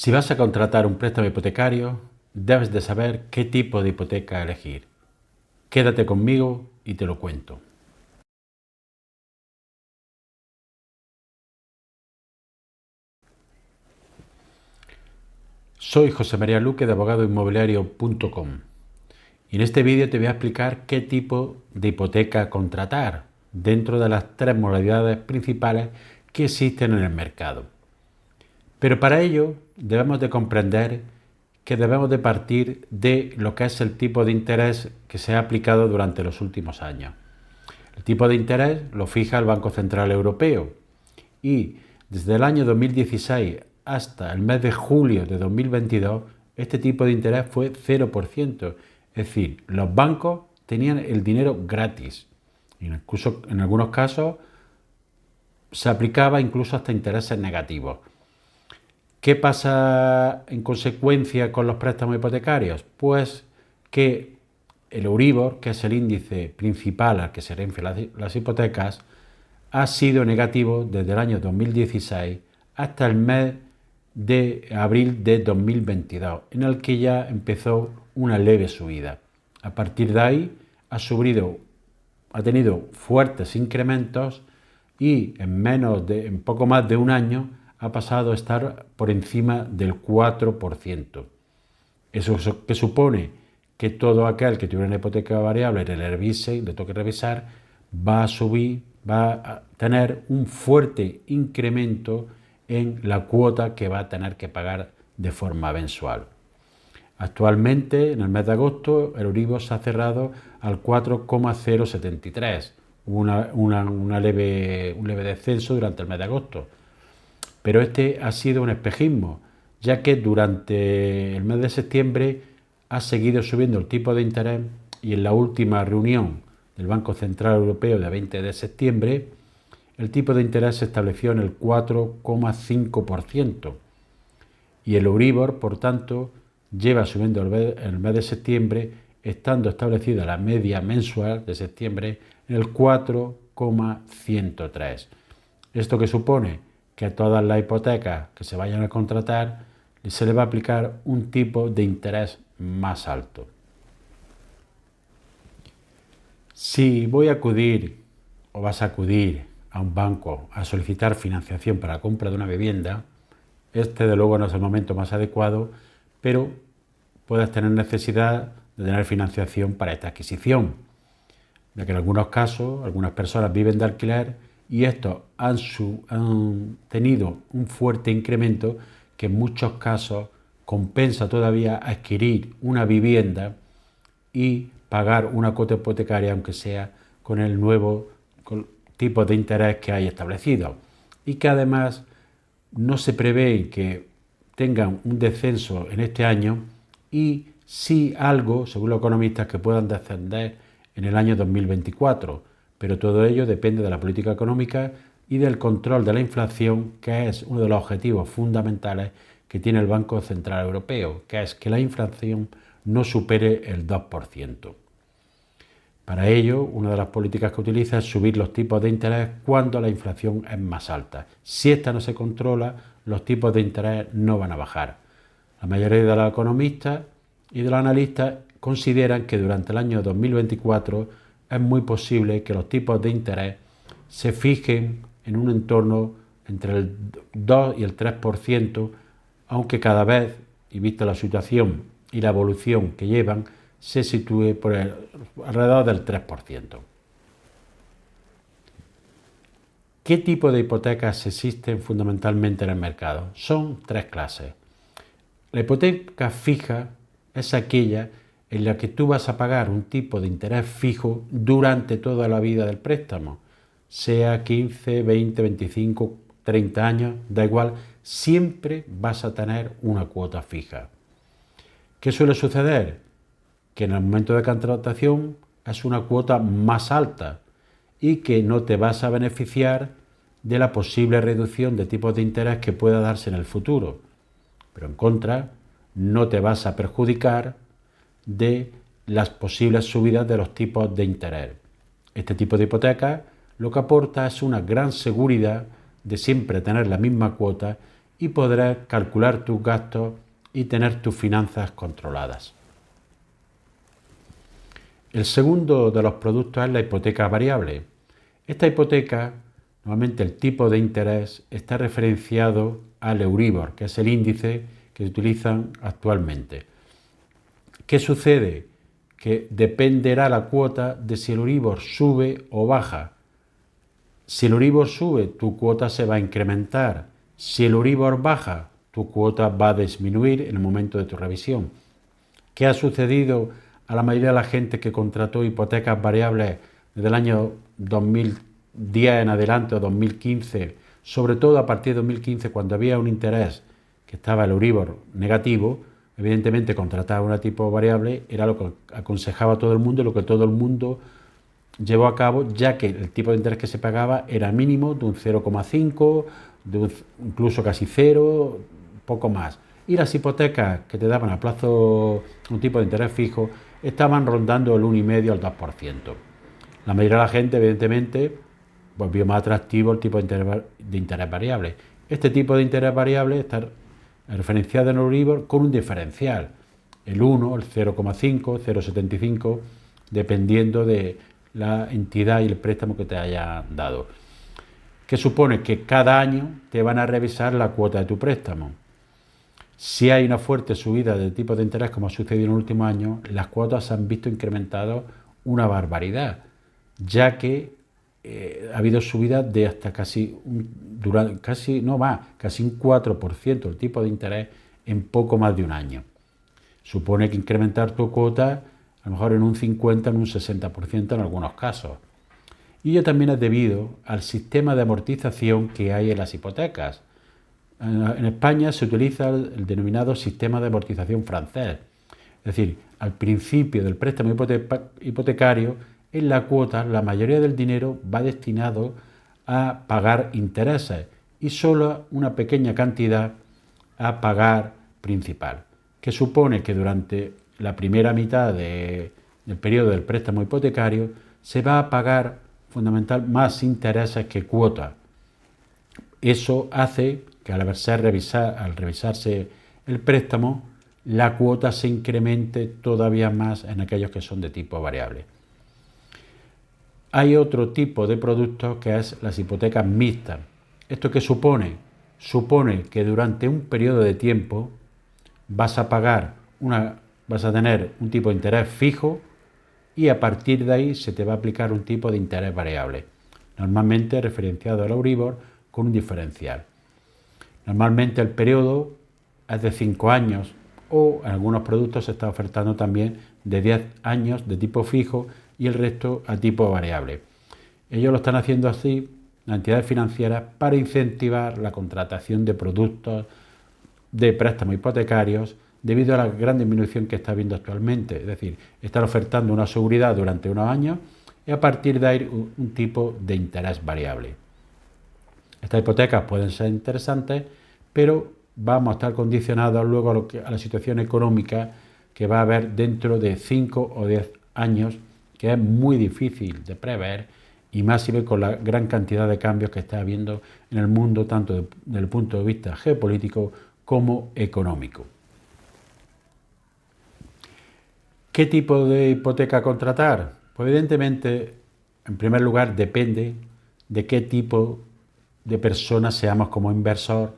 Si vas a contratar un préstamo hipotecario, debes de saber qué tipo de hipoteca elegir. Quédate conmigo y te lo cuento. Soy José María Luque de abogadoinmobiliario.com y en este vídeo te voy a explicar qué tipo de hipoteca contratar dentro de las tres modalidades principales que existen en el mercado. Pero para ello debemos de comprender que debemos de partir de lo que es el tipo de interés que se ha aplicado durante los últimos años. El tipo de interés lo fija el Banco Central Europeo y desde el año 2016 hasta el mes de julio de 2022 este tipo de interés fue 0%. Es decir, los bancos tenían el dinero gratis. Incluso en algunos casos se aplicaba incluso hasta intereses negativos. ¿Qué pasa en consecuencia con los préstamos hipotecarios? Pues que el Euribor, que es el índice principal al que se refieren las hipotecas, ha sido negativo desde el año 2016 hasta el mes de abril de 2022, en el que ya empezó una leve subida. A partir de ahí ha tenido fuertes incrementos y en poco más de un año ha pasado a estar por encima del 4%. Eso que supone que todo aquel que tuviera una hipoteca variable le toque revisar, va a tener un fuerte incremento en la cuota que va a tener que pagar de forma mensual. Actualmente, en el mes de agosto, el Euribor se ha cerrado al 4,073, un leve descenso durante el mes de agosto. Pero este ha sido un espejismo, ya que durante el mes de septiembre ha seguido subiendo el tipo de interés y en la última reunión del Banco Central Europeo de 20 de septiembre, el tipo de interés se estableció en el 4,5% y el Euribor, por tanto, lleva subiendo en el mes de septiembre, estando establecida la media mensual de septiembre en el 4,103. ¿Esto qué supone? Que a todas las hipotecas que se vayan a contratar se le va a aplicar un tipo de interés más alto. Si voy a acudir o vas a acudir a un banco a solicitar financiación para la compra de una vivienda, este de luego no es el momento más adecuado, pero puedes tener necesidad de tener financiación para esta adquisición, ya que en algunos casos algunas personas viven de alquiler y estos han tenido un fuerte incremento que en muchos casos compensa todavía adquirir una vivienda y pagar una cuota hipotecaria, aunque sea con el nuevo tipo de interés que hay establecido, y que además no se prevé que tengan un descenso en este año y sí algo, según los economistas, que puedan descender en el año 2024, pero todo ello depende de la política económica y del control de la inflación, que es uno de los objetivos fundamentales que tiene el Banco Central Europeo, que es que la inflación no supere el 2%. Para ello, una de las políticas que utiliza es subir los tipos de interés cuando la inflación es más alta. Si esta no se controla, los tipos de interés no van a bajar. La mayoría de los economistas y de los analistas consideran que durante el año 2024 es muy posible que los tipos de interés se fijen en un entorno entre el 2 y el 3%, aunque cada vez, y vista la situación y la evolución que llevan, se sitúe alrededor del 3%. ¿Qué tipo de hipotecas existen fundamentalmente en el mercado? Son tres clases. La hipoteca fija es aquella en la que tú vas a pagar un tipo de interés fijo durante toda la vida del préstamo, sea 15, 20, 25, 30 años, da igual, siempre vas a tener una cuota fija. ¿Qué suele suceder? Que en el momento de contratación es una cuota más alta y que no te vas a beneficiar de la posible reducción de tipos de interés que pueda darse en el futuro. Pero en contra, no te vas a perjudicar de las posibles subidas de los tipos de interés. Este tipo de hipoteca lo que aporta es una gran seguridad de siempre tener la misma cuota y podrás calcular tus gastos y tener tus finanzas controladas. El segundo de los productos es la hipoteca variable. Esta hipoteca, normalmente el tipo de interés está referenciado al Euribor, que es el índice que se utilizan actualmente. ¿Qué sucede? Que dependerá la cuota de si el Euribor sube o baja. Si el Euribor sube, tu cuota se va a incrementar. Si el Euribor baja, tu cuota va a disminuir en el momento de tu revisión. ¿Qué ha sucedido a la mayoría de la gente que contrató hipotecas variables desde el año 2010 en adelante o 2015, sobre todo a partir de 2015, cuando había un interés que estaba el Euribor negativo? Evidentemente contratar una tipo variable era lo que aconsejaba todo el mundo y lo que todo el mundo llevó a cabo, ya que el tipo de interés que se pagaba era mínimo de un 0,5, incluso casi 0, poco más. Y las hipotecas que te daban a plazo un tipo de interés fijo estaban rondando el 1,5 al 2%. La mayoría de la gente, evidentemente, pues vio más atractivo el tipo de interés variable. Este tipo de interés variable está referenciado en el Euribor con un diferencial, el 1, el 0,5, 0,75, dependiendo de la entidad y el préstamo que te haya dado. Que supone que cada año te van a revisar la cuota de tu préstamo. Si hay una fuerte subida de tipo de interés, como ha sucedido en el último año, las cuotas se han visto incrementadas una barbaridad, ya que ha habido subidas de hasta casi un 4% el tipo de interés en poco más de un año. Supone que incrementar tu cuota a lo mejor en un 50, en un 60% en algunos casos. Y ello también es debido al sistema de amortización que hay en las hipotecas. En España se utiliza el denominado sistema de amortización francés. Es decir, al principio del préstamo hipotecario, en la cuota la mayoría del dinero va destinado a pagar intereses y solo una pequeña cantidad a pagar principal, que supone que durante la primera mitad del periodo del préstamo hipotecario se va a pagar fundamentalmente más intereses que cuotas. Eso hace que al revisarse el préstamo, la cuota se incremente todavía más en aquellos que son de tipo variable. Hay otro tipo de productos que es las hipotecas mixtas. ¿Esto qué supone? Supone que durante un periodo de tiempo vas a tener un tipo de interés fijo y a partir de ahí se te va a aplicar un tipo de interés variable, normalmente referenciado al Euribor con un diferencial. Normalmente el periodo es de 5 años o en algunos productos se está ofertando también de 10 años de tipo fijo y el resto a tipo variable. Ellos lo están haciendo así, las entidades financieras, para incentivar la contratación de productos de préstamos hipotecarios debido a la gran disminución que está habiendo actualmente. Es decir, están ofertando una seguridad durante unos años y a partir de ahí un tipo de interés variable. Estas hipotecas pueden ser interesantes, pero vamos a estar condicionados luego a la situación económica que va a haber dentro de 5 o 10 años, que es muy difícil de prever y más si ve con la gran cantidad de cambios que está habiendo en el mundo, tanto desde el punto de vista geopolítico como económico. ¿Qué tipo de hipoteca contratar? Pues evidentemente, en primer lugar, depende de qué tipo de persona seamos como inversor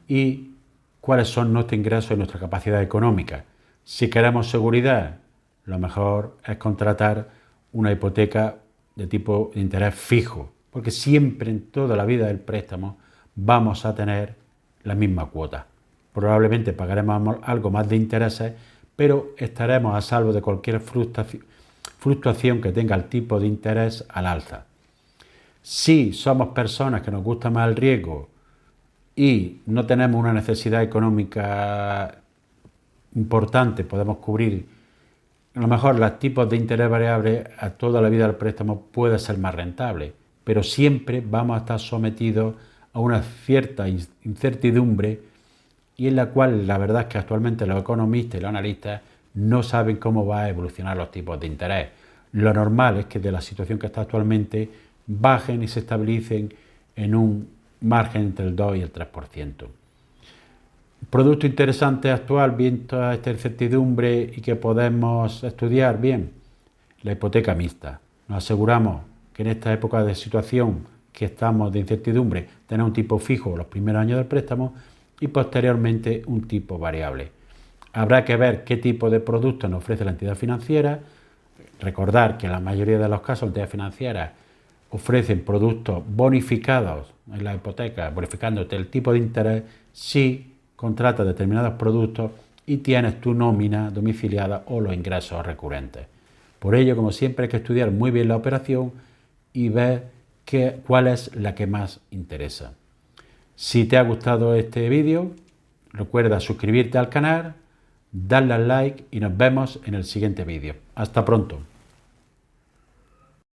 y cuáles son nuestros ingresos y nuestra capacidad económica. Si queremos seguridad, lo mejor es contratar una hipoteca de tipo de interés fijo, porque siempre en toda la vida del préstamo vamos a tener la misma cuota. Probablemente pagaremos algo más de intereses, pero estaremos a salvo de cualquier fluctuación que tenga el tipo de interés al alza. Si somos personas que nos gusta más el riesgo y no tenemos una necesidad económica importante, podemos cubrir a lo mejor los tipos de interés variable a toda la vida del préstamo puede ser más rentable, pero siempre vamos a estar sometidos a una cierta incertidumbre y en la cual la verdad es que actualmente los economistas y los analistas no saben cómo va a evolucionar los tipos de interés. Lo normal es que de la situación que está actualmente bajen y se estabilicen en un margen entre el 2 y el 3%. Producto interesante actual, visto a esta incertidumbre y que podemos estudiar bien, la hipoteca mixta. Nos aseguramos que en esta época de situación que estamos de incertidumbre, tener un tipo fijo los primeros años del préstamo y posteriormente un tipo variable. Habrá que ver qué tipo de producto nos ofrece la entidad financiera. Recordar que en la mayoría de los casos las entidades financieras ofrecen productos bonificados en la hipoteca, bonificándote el tipo de interés si contratas determinados productos y tienes tu nómina domiciliada o los ingresos recurrentes. Por ello, como siempre, hay que estudiar muy bien la operación y ver cuál es la que más interesa. Si te ha gustado este vídeo, recuerda suscribirte al canal, darle al like y nos vemos en el siguiente vídeo. Hasta pronto.